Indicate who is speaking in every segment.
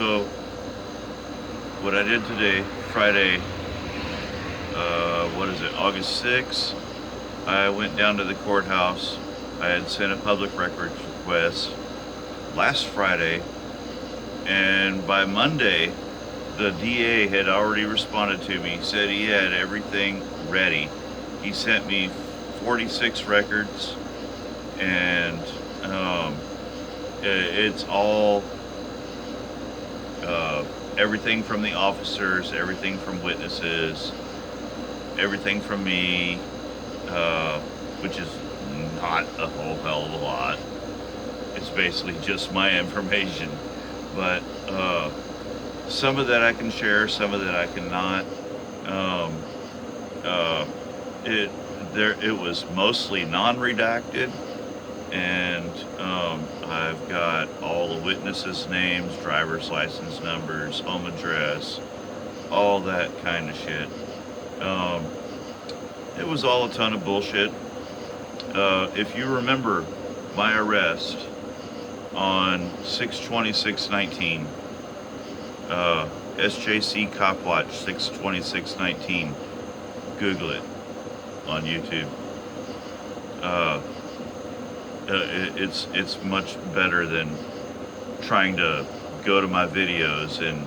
Speaker 1: So what I did today, Friday, August 6th, I went down to the courthouse. I had sent a public records request last Friday, and by Monday, the DA had already responded to me, said he had everything ready. He sent me 46 records, and it's all everything from the officers, everything from witnesses, everything from me, which is not a whole hell of a lot. It's basically just my information, but some of that I can share, some of that I cannot. It was mostly non-redacted, and I've got all the witnesses' names, driver's license numbers, home address, all that kind of shit. It was all a ton of bullshit. If you remember my arrest on 6/26/19, SJCCopwatch 6/26/19, Google it on YouTube. It's much better than trying to go to my videos and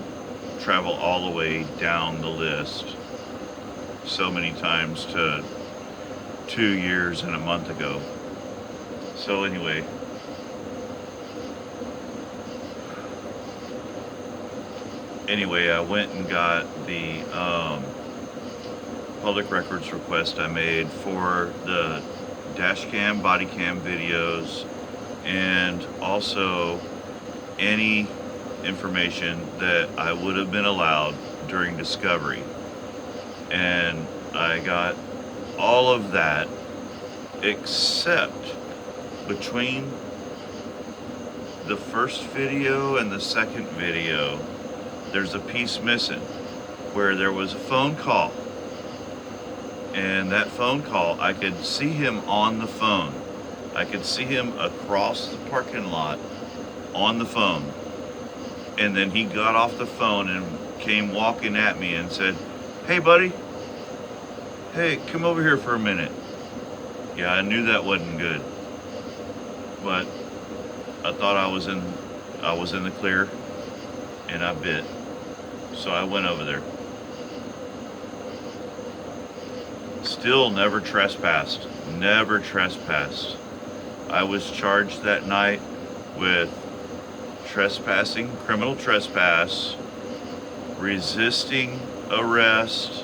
Speaker 1: travel all the way down the list so many times to 2 years and a month ago. So anyway, I went and got the public records request I made for the dash cam, body cam videos, and also any information that I would have been allowed during discovery. And I got all of that, except between the first video and the second video, there's a piece missing where there was a phone call. And that phone call, I could see him on the phone. I could see him across the parking lot on the phone. And then he got off the phone and came walking at me and said, "Hey buddy, hey, come over here for a minute." Yeah, I knew that wasn't good, but I thought I was in the clear, and I bit. So I went over there. Still never trespassed. Never trespassed. I was charged that night with trespassing, criminal trespass, resisting arrest,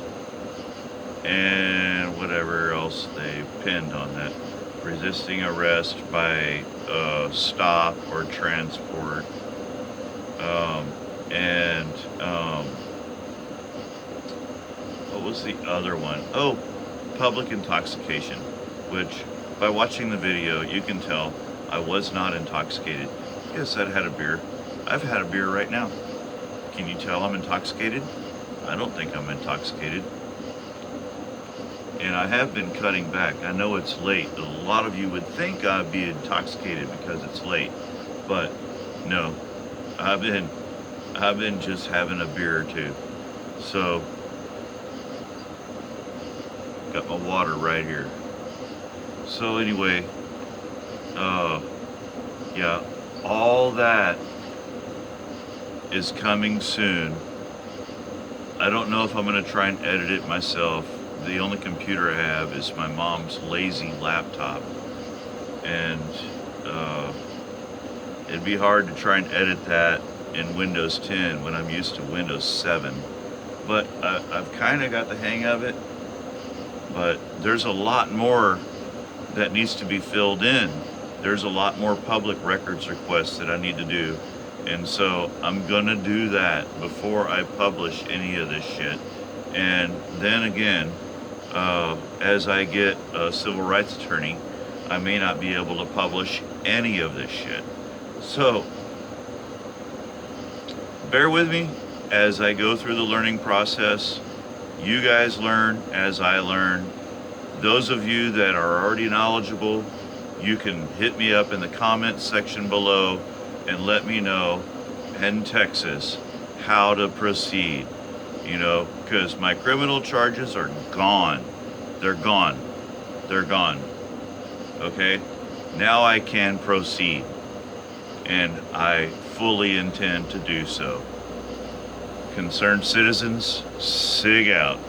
Speaker 1: and whatever else they pinned on that. Resisting arrest by stop or transport. What was the other one? Oh, public intoxication, which by watching the video, you can tell I was not intoxicated. Yes, I'd had a beer. I've had a beer right now. Can you tell I'm intoxicated? I don't think I'm intoxicated. And I have been cutting back. I know it's late. A lot of you would think I'd be intoxicated because it's late, but no, I've been just having a beer or two. So, got my water right here. So anyway, yeah, all that is coming soon. I don't know if I'm gonna try and edit it myself. The only computer I have is my mom's lazy laptop, and it'd be hard to try and edit that in Windows 10 when I'm used to Windows 7. But I've kind of got the hang of it. But there's a lot more that needs to be filled in. There's a lot more public records requests that I need to do. And so I'm gonna do that before I publish any of this shit. And then again, as I get a civil rights attorney, I may not be able to publish any of this shit. So bear with me as I go through the learning process. You guys learn as I learn. Those of you that are already knowledgeable, you can hit me up in the comments section below and let me know in Texas how to proceed, you know, because my criminal charges are gone. They're gone. They're gone. Okay? Now I can proceed, and I fully intend to do so. Concerned citizens, SIG out.